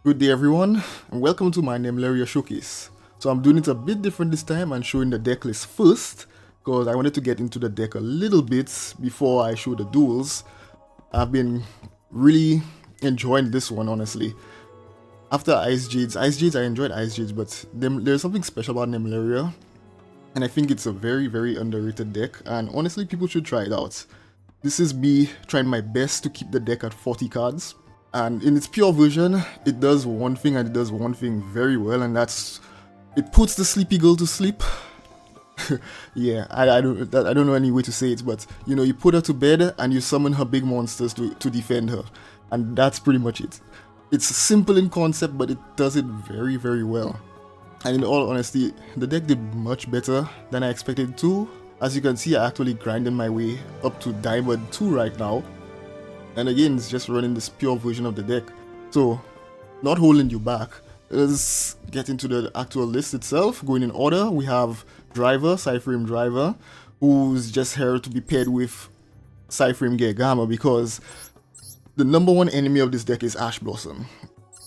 Good day everyone, and welcome to my Nemleria Showcase. So I'm doing it a bit different this time and showing the deck list first, because I wanted to get into the deck a little bit before I show the duels. I've been really enjoying this one, honestly. After Ice Jades I enjoyed Ice Jades, but there's something special about Nemleria, and I think it's a very underrated deck, and honestly people should try it out. This is me trying my best to keep the deck at 40 cards. And in its pure version, it does one thing and it does one thing very well, and that's it puts the sleepy girl to sleep. Yeah, I don't know any way to say it, but you know, you put her to bed and you summon her big monsters to defend her, and that's pretty much it. It's simple in concept, but it does it very well. And in all honesty, the deck did much better than I expected it to. As you can see, I actually grinded my way up to Diamond 2 right now. And again, it's just running this pure version of the deck. So, not holding you back. Let's get into the actual list itself. Going in order, we have Driver, Cyframe Driver, who's just here to be paired with Cyframe Gergama because the number one enemy of this deck is Ash Blossom.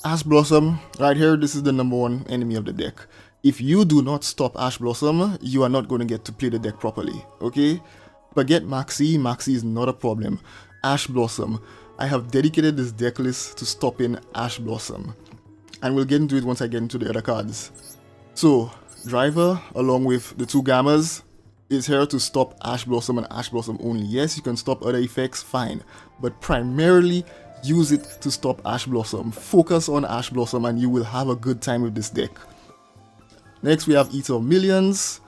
Ash Blossom, right here, this is the number one enemy of the deck. If you do not stop Ash Blossom, you are not going to get to play the deck properly, okay? Forget Maxi, Maxi is not a problem. Ash Blossom. I have dedicated this deck list to stopping Ash Blossom. And we'll get into it once I get into the other cards. So, Driver, along with the two Gammas, is here to stop Ash Blossom and Ash Blossom only. Yes, you can stop other effects, fine. But primarily, use it to stop Ash Blossom. Focus on Ash Blossom and you will have a good time with this deck. Next, we have Eater of Millions.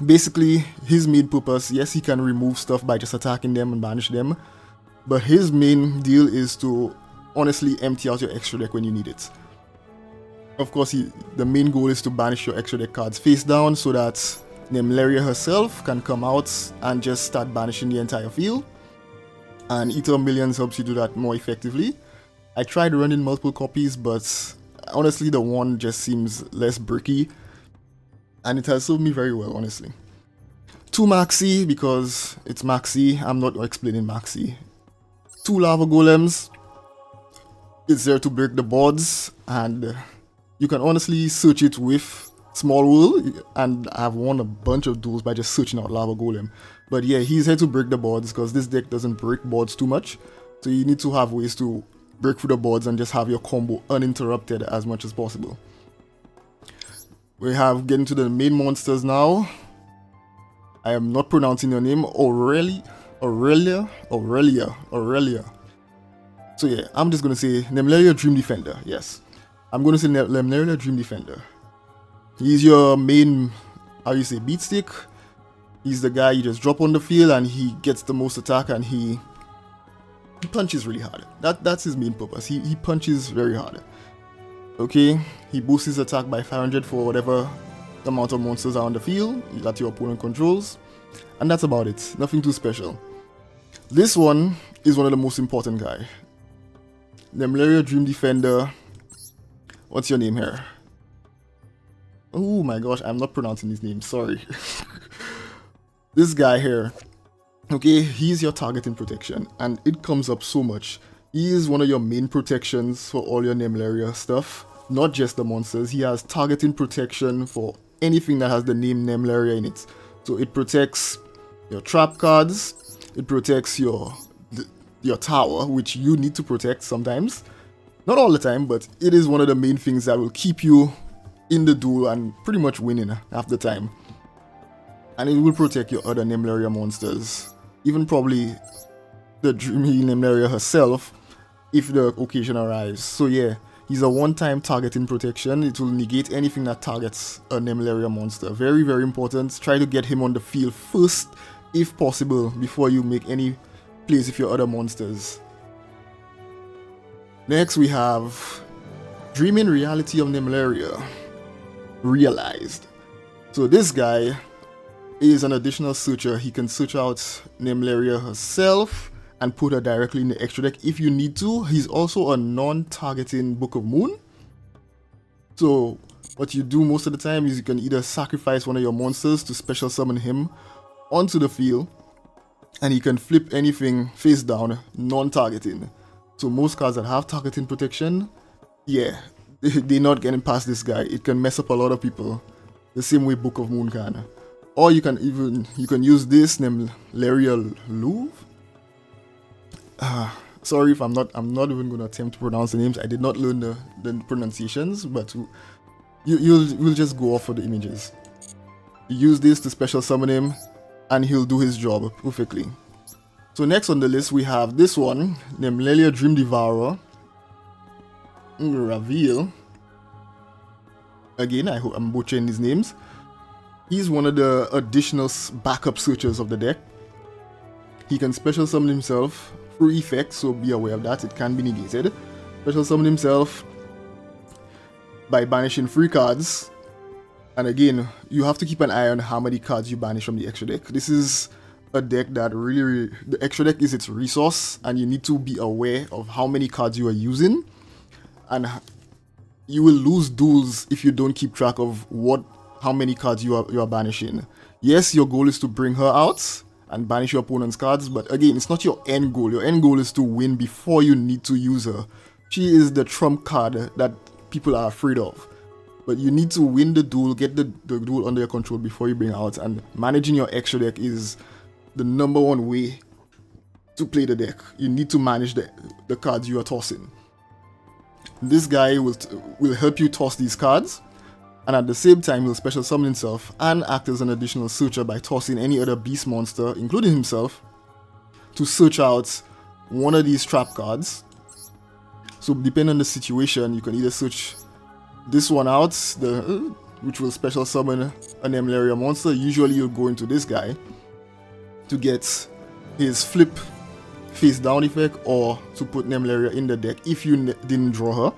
Basically, his main purpose, yes, he can remove stuff by just attacking them and banish them. But his main deal is to honestly empty out your extra deck when you need it. Of course, the main goal is to banish your extra deck cards face down so that Nemleria herself can come out and just start banishing the entire field. And Eater of Millions helps you do that more effectively. I tried running multiple copies, but honestly the one just seems less bricky. And it has served me very well, honestly. 2 Maxi, because it's Maxi. I'm not explaining Maxi. 2 Lava Golems. It's there to break the boards, and you can honestly search it with Small Wool, and I've won a bunch of duels by just searching out Lava Golem. But yeah, he's here to break the boards, because this deck doesn't break boards too much, so you need to have ways to break through the boards and just have your combo uninterrupted as much as possible. We have getting to the main monsters now. I am not pronouncing your name, Aurelia. So yeah, I'm just gonna say Nemleria Dream Defender. Yes, I'm gonna say Nemleria Dream Defender. He's your main, how you say, beat stick. He's the guy you just drop on the field and he gets the most attack and he punches really hard. That's his main purpose. He punches very hard. Okay, he boosts his attack by 500 for whatever amount of monsters are on the field that your opponent controls. And that's about it. Nothing too special. This one is one of the most important guy. Nemleria Dream Defender. What's your name here? Oh my gosh, I'm not pronouncing his name, sorry. This guy here. Okay, he's your targeting protection, and it comes up so much. He is one of your main protections for all your Nemleria stuff. Not just the monsters, he has targeting protection for anything that has the name Nemleria in it. So it protects your trap cards, it protects your tower, which you need to protect sometimes. Not all the time, but it is one of the main things that will keep you in the duel and pretty much winning half the time. And it will protect your other Nemleria monsters. Even probably the Dreamy Nemleria herself, if the occasion arrives. So yeah, he's a one-time targeting protection. It will negate anything that targets a Nemleria monster. Very important. Try to get him on the field first, if possible, before you make any plays with your other monsters. Next we have Dreaming Reality of Nemleria. Realized. So this guy is an additional searcher. He can search out Nemleria herself and put her directly in the extra deck if you need to. He's also a non-targeting Book of Moon. So what you do most of the time is you can either sacrifice one of your monsters to special summon him onto the field, and he can flip anything face down, non-targeting. So most cards that have targeting protection, yeah, they're not getting past this guy. It can mess up a lot of people, the same way Book of Moon can. Or you can use this Nemleria Louvre. Sorry if I'm not even gonna attempt to pronounce the names. I did not learn the pronunciations, but we'll just go off for the images. You use this to special summon him, and he'll do his job perfectly. So next on the list we have this one, Nemleria Dream Devourer. Reveal. Again, I hope I'm butchering these names. He's one of the additional backup searchers of the deck. He can special summon himself through effect, so be aware of that. It can be negated. Special summon himself by banishing 3 cards. And again, you have to keep an eye on how many cards you banish from the extra deck. This is a deck that really, the extra deck is its resource, and you need to be aware of how many cards you are using. And you will lose duels if you don't keep track of how many cards you are banishing. Yes, your goal is to bring her out and banish your opponent's cards, but again, it's not your end goal. Your end goal is to win before you need to use her. She is the trump card that people are afraid of. But you need to win the duel, get the duel under your control before you bring her out, and managing your extra deck is the number one way to play the deck. You need to manage the cards you are tossing. This guy will help you toss these cards, and at the same time he'll special summon himself and act as an additional searcher by tossing any other beast monster, including himself, to search out one of these trap cards. So depending on the situation, you can either search this one out, which will special summon a Nemleria monster. Usually you'll go into this guy to get his flip face down effect, or to put Nemleria in the deck if you didn't draw her.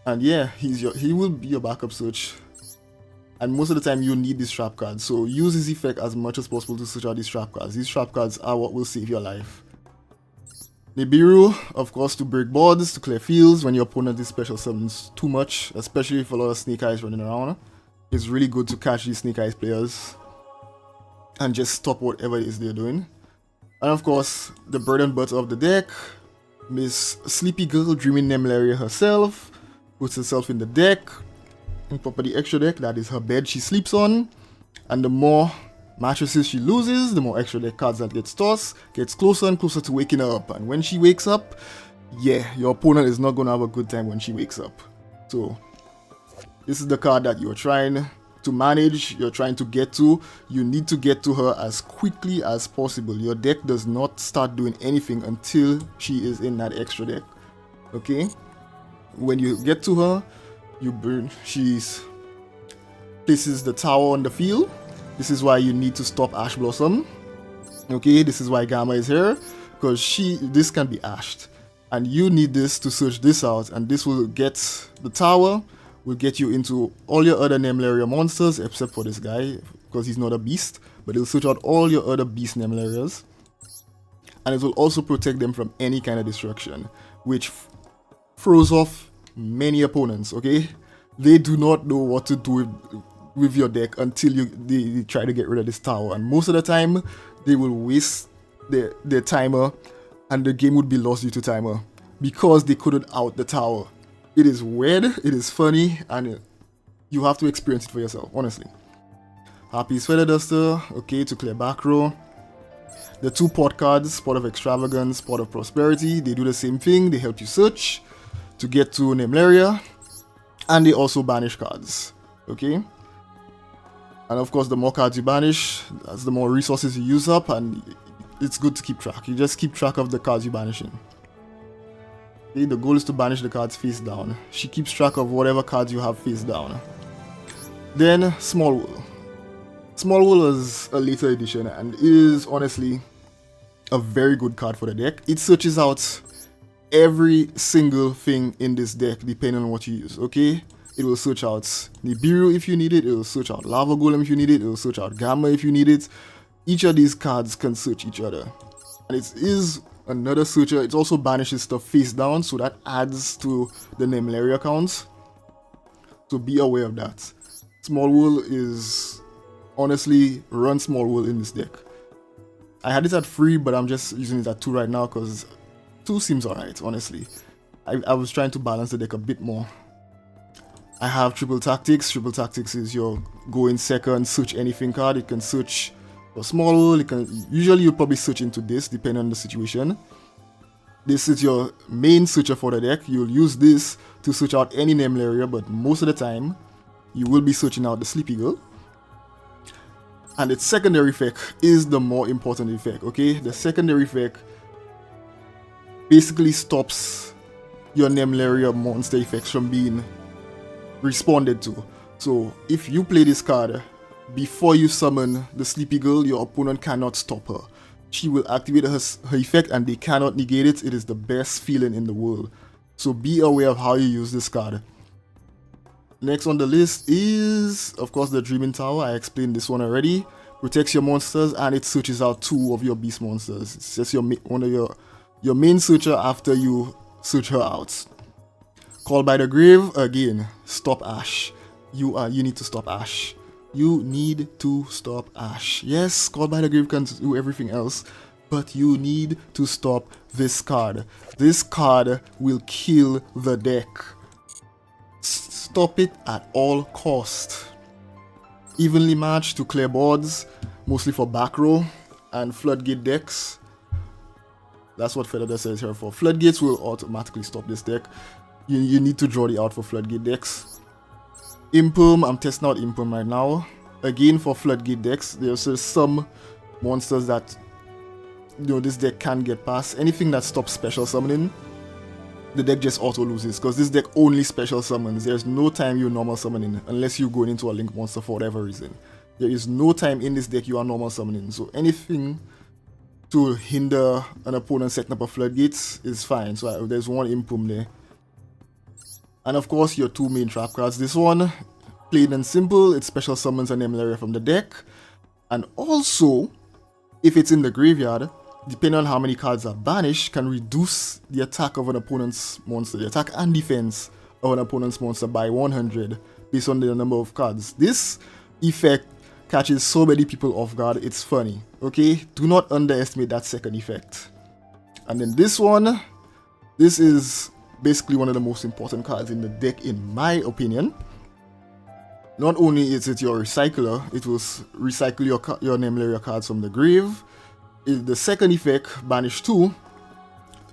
And yeah, he will be your backup search, and most of the time you'll need this trap card, so use his effect as much as possible to search out these trap cards. These trap cards are what will save your life. Nibiru, of course, to break boards, to clear fields when your opponent is special summons too much, especially if a lot of Snake Eyes running around. It's really good to catch these Snake Eyes players and just stop whatever it is they're doing. And of course, the bread and butter of the deck, Miss Sleepy Girl Dreaming Nemleria herself, puts herself in the deck, and property extra deck, that is her bed she sleeps on. And the more mattresses she loses, the more extra deck cards that gets tossed, gets closer and closer to waking her up. And when she wakes up, yeah, your opponent is not going to have a good time when she wakes up. So this is the card that you're trying to manage, you're trying to get to. You need to get to her as quickly as possible. Your deck does not start doing anything until she is in that extra deck. Okay? When you get to her, she places the tower on the field. This is why you need to stop Ash Blossom. Okay, this is why Gamma is here, because this can be ashed, and you need this to search this out, and this will get the tower, will get you into all your other Nemleria monsters except for this guy, because he's not a beast, but it'll search out all your other beast Nemlerias, and it will also protect them from any kind of destruction, which throws off many opponents. Okay, they do not know what to do with your deck until they try to get rid of this tower, and most of the time they will waste their timer, and the game would be lost due to timer because they couldn't out the tower. It is weird, it is funny, and you have to experience it for yourself, honestly. Happy's Feather Duster, okay, to clear back row. The 2 pot cards, Pot of Extravagance, Pot of Prosperity, they do the same thing. They help you search to get to Nemleria, and they also banish cards, okay? And of course, the more cards you banish, that's the more resources you use up, and it's good to keep track. You just keep track of the cards you're banishing. Okay, the goal is to banish the cards face down. She keeps track of whatever cards you have face down. Then, Small Wool. Small Wool is a later edition, and is honestly a very good card for the deck. It searches out every single thing in this deck depending on what you use, okay? It will search out Nibiru if you need it, it will search out Lava Golem if you need it, it will search out Gamma if you need it. Each of these cards can search each other. And it is another searcher. It also banishes stuff face down, so that adds to the Nemleria count. So be aware of that. Small Wool is, honestly, run Small Wool in this deck. I had it at 3, but I'm just using it at 2 right now because 2 seems alright, honestly. I was trying to balance the deck a bit more. I have triple tactics. Triple tactics is your go in second, search anything card. It can search for small hole. It can, usually you'll probably search into this depending on the situation. This is your main searcher for the deck. You'll use this to search out any Nemleria, but most of the time you will be searching out the Sleepy Girl. And its secondary effect is the more important effect, okay? The secondary effect basically stops your Nemleria monster effects from being responded to. So if you play this card before you summon the Sleepy Girl, your opponent cannot stop her. She will activate her effect and they cannot negate it. It is the best feeling in the world. So be aware of how you use this card. Next on the list is, of course, the Dreaming Tower. I explained this one already. Protects your monsters and it searches out 2 of your beast monsters. It's just one of your main searcher after you search her out. Call by the Grave, again, stop Ash. You need to stop Ash. You need to stop Ash. Yes, Call by the Grave can do everything else, but you need to stop this card. This card will kill the deck. Stop it at all cost. Evenly matched to clear boards, mostly for back row and floodgate decks. That's what Feather says here for. Floodgates will automatically stop this deck. You need to draw the out for floodgate decks. Imperm, I'm testing out Imperm right now. Again, for floodgate decks, there's some monsters that this deck can get past. Anything that stops special summoning, the deck just auto loses, because this deck only special summons. There's no time you're normal summoning unless you're going into a link monster for whatever reason. There is no time in this deck you are normal summoning. So anything to hinder an opponent setting up a floodgates is fine. So there's one Imperm there. And of course, your 2 main trap cards. This one, plain and simple, it special summons an Nemleria from the deck. And also, if it's in the graveyard, depending on how many cards are banished, can reduce the attack of an opponent's monster, the attack and defense of an opponent's monster by 100 based on the number of cards. This effect catches so many people off guard, it's funny, okay? Do not underestimate that second effect. And then this one, this is basically one of the most important cards in the deck in my opinion. Not only is it your recycler, it will recycle your Nemleria cards from the grave. The second effect, banish 2.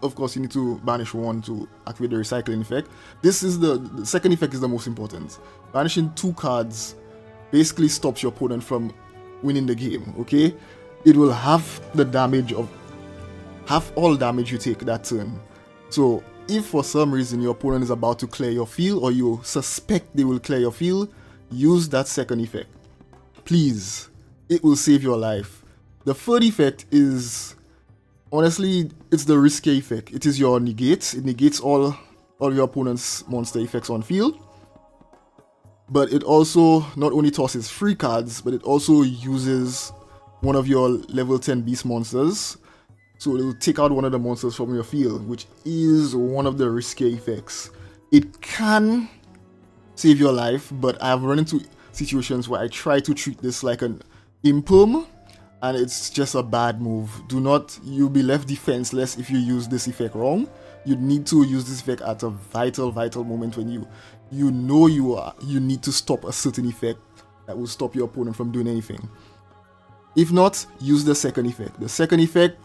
Of course, you need to banish 1 to activate the recycling effect. This is the second effect is the most important. Banishing 2 cards basically stops your opponent from winning the game, okay? It will have the damage of half all damage you take that turn. So if for some reason your opponent is about to clear your field or you suspect they will clear your field, use that second effect. Please, it will save your life. The third effect is, honestly, it's the risky effect. It is your negate. It negates all your opponent's monster effects on field. But it also not only tosses free cards, but it also uses one of your level 10 beast monsters. So it will take out one of the monsters from your field, which is one of the risky effects. It can save your life, but I've run into situations where I try to treat this like an Imperm, and it's just a bad move. You'll be left defenseless if you use this effect wrong. You need to use this effect at a vital moment when you need to stop a certain effect that will stop your opponent from doing anything. If not, use the second effect. The second effect,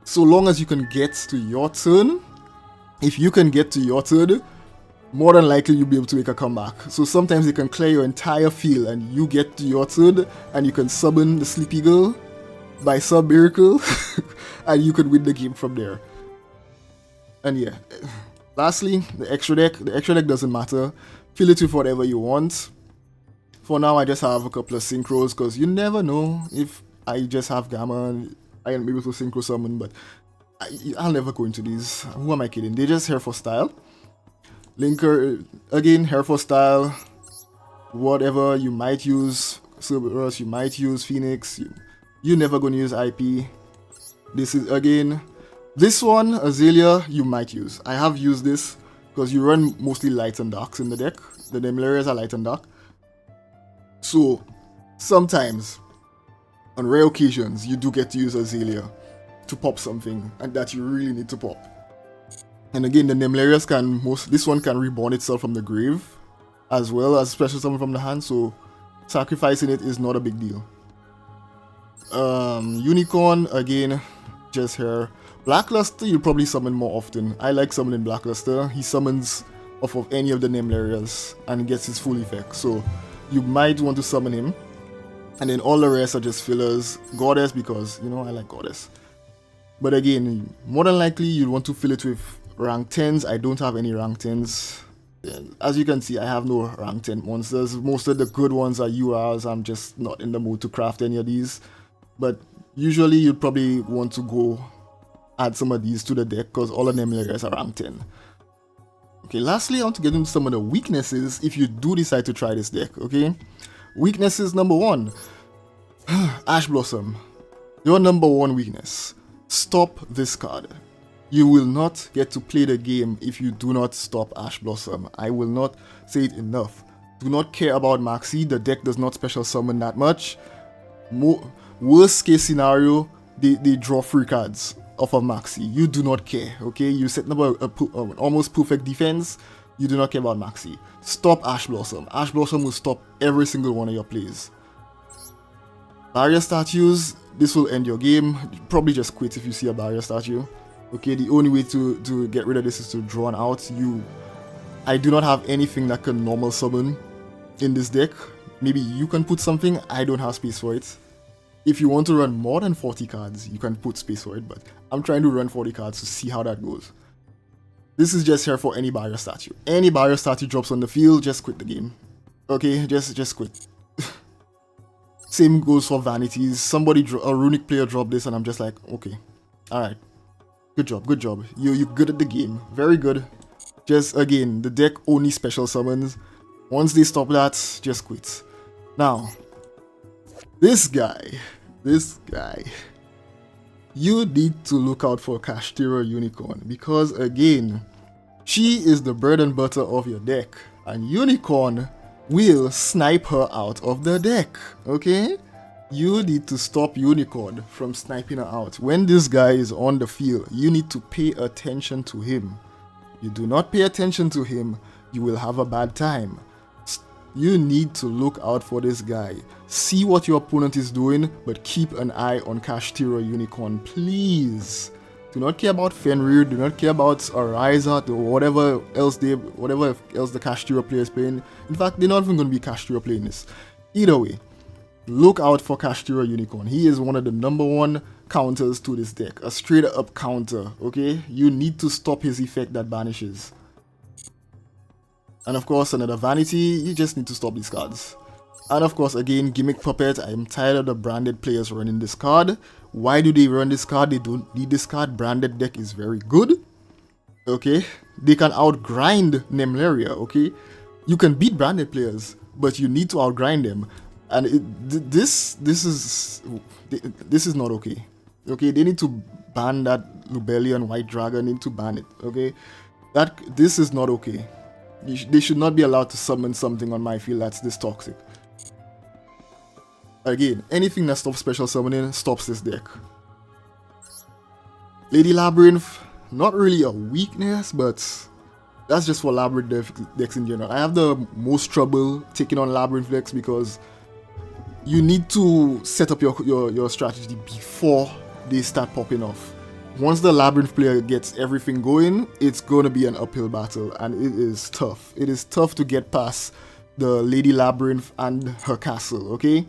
so long as you can get to your turn, if you can get to your turn, more than likely you'll be able to make a comeback. So sometimes you can clear your entire field and you get to your turn and you can summon the Sleepy Girl by some miracle and you can win the game from there. And yeah, lastly, the extra deck. The extra deck doesn't matter. Fill it with whatever you want. For now, I just have a couple of synchros because you never know if I just have Gamma. I am able to synchro summon, but I'll never go into these. Who am I kidding? They're just here for style. Linker, again, here for style. Whatever, you might use Cerberus, you might use Phoenix. You're never going to use IP. This is, again, this one, Azalea, you might use. I have used this because you run mostly lights and darks in the deck. The Nemlerias are light and dark. So, sometimes, on rare occasions, you do get to use Azalea to pop something and that you really need to pop. And again, the Nemlerias this one can reborn itself from the grave, as well as special summon from the hand, so sacrificing it is not a big deal. Unicorn, again, just here. Blackluster, you'll probably summon more often. I like summoning Blackluster. He summons off of any of the Nemlerias and gets his full effect, so you might want to summon him. And then all the rest are just fillers. Goddess, because, you know, I like Goddess. But again, more than likely, you'd want to fill it with rank 10s. I don't have any rank 10s. As you can see, I have no rank 10 monsters. Most of the good ones are URs. I'm just not in the mood to craft any of these. But usually, you'd probably want to go add some of these to the deck because all of them areas are rank 10. Okay, lastly, I want to get into some of the weaknesses if you do decide to try this deck, okay? Weaknesses number 1. Ash Blossom. Your number 1 weakness. Stop this card. You will not get to play the game if you do not stop Ash Blossom. I will not say it enough. Do not care about Maxi. The deck does not special summon that much. Worst case scenario, they draw free cards off of Maxi. You do not care, okay? You set up an almost perfect defense. You do not care about Maxi. Stop Ash Blossom. Ash Blossom will stop every single one of your plays. Barrier statues, this will end your game. Probably just quit if you see a barrier statue. Okay, the only way to get rid of this is to draw an out. I do not have anything that can normal summon in this deck. Maybe you can put something, I don't have space for it. If you want to run more than 40 cards, you can put space for it, but I'm trying to run 40 cards to see how that goes. This is just here for any barrier statue. Any barrier statue drops on the field, just quit the game. Okay, just quit. Same goes for vanities. A runic player dropped this and I'm just like, okay, alright. Good job. You're good at the game. Very good. Just, again, the deck only special summons. Once they stop that, just quit. Now, this guy, you need to look out for Kashtira Unicorn because, again, she is the bread and butter of your deck, and Unicorn will snipe her out of the deck, okay? You need to stop Unicorn from sniping her out. When this guy is on the field, you need to pay attention to him. You do not pay attention to him, you will have a bad time. You need to look out for this guy. See what your opponent is doing, but keep an eye on Kashtira Unicorn, please. Do not care about Fenrir, do not care about Ariza, or whatever else the Kashtira player is playing. In fact, they're not even going to be Kashtira playing this. Either way, look out for Kashtira Unicorn. He is one of the number 1 counters to this deck. A straight up counter, okay? You need to stop his effect that banishes. And of course, another vanity, you just need to stop these cards. And of course, again, Gimmick Puppet. I am tired of the branded players running this card. Why do they run this card? They don't need this card. Branded deck is very good. Okay? They can outgrind Nemleria, okay? You can beat branded players, but you need to outgrind them. And this is not okay. Okay? They need to ban that Lubellian White Dragon. They need to ban it, okay? This is not okay. They should not be allowed to summon something on my field that's this toxic. Again, anything that stops special summoning stops this deck. Lady Labrynth, not really a weakness, but that's just for Labyrinth decks in general. I have the most trouble taking on Labyrinth decks because you need to set up your strategy before they start popping off. Once the Labyrinth player gets everything going, it's going to be an uphill battle, and it is tough. It is tough to get past the Lady Labrynth and her castle, okay?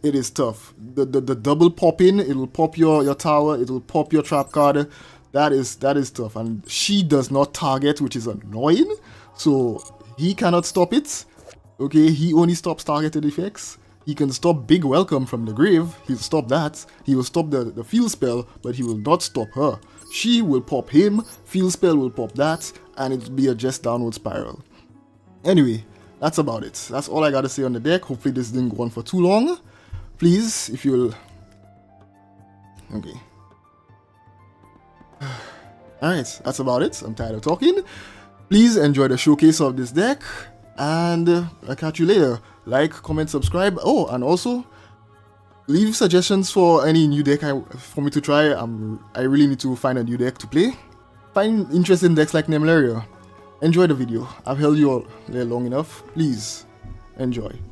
It is tough. The double pop in, it will pop your tower, it will pop your trap card. That is tough, and she does not target, which is annoying, so he cannot stop it, okay? He only stops targeted effects. He can stop Big Welcome from the grave, he'll stop that. He will stop the field spell, but he will not stop her. She will pop him, field spell will pop that, and it'll be a just downward spiral. Anyway, that's about it. That's all I gotta say on the deck. Hopefully this didn't go on for too long. Please, if you'll... Okay. Alright, that's about it. I'm tired of talking. Please enjoy the showcase of this deck, and I'll catch you later. Like, comment, subscribe. Oh, and also, leave suggestions for any new deck for me to try. I really need to find a new deck to play. find interesting decks like Nemleria. Enjoy the video. I've held you all there long enough. Please enjoy.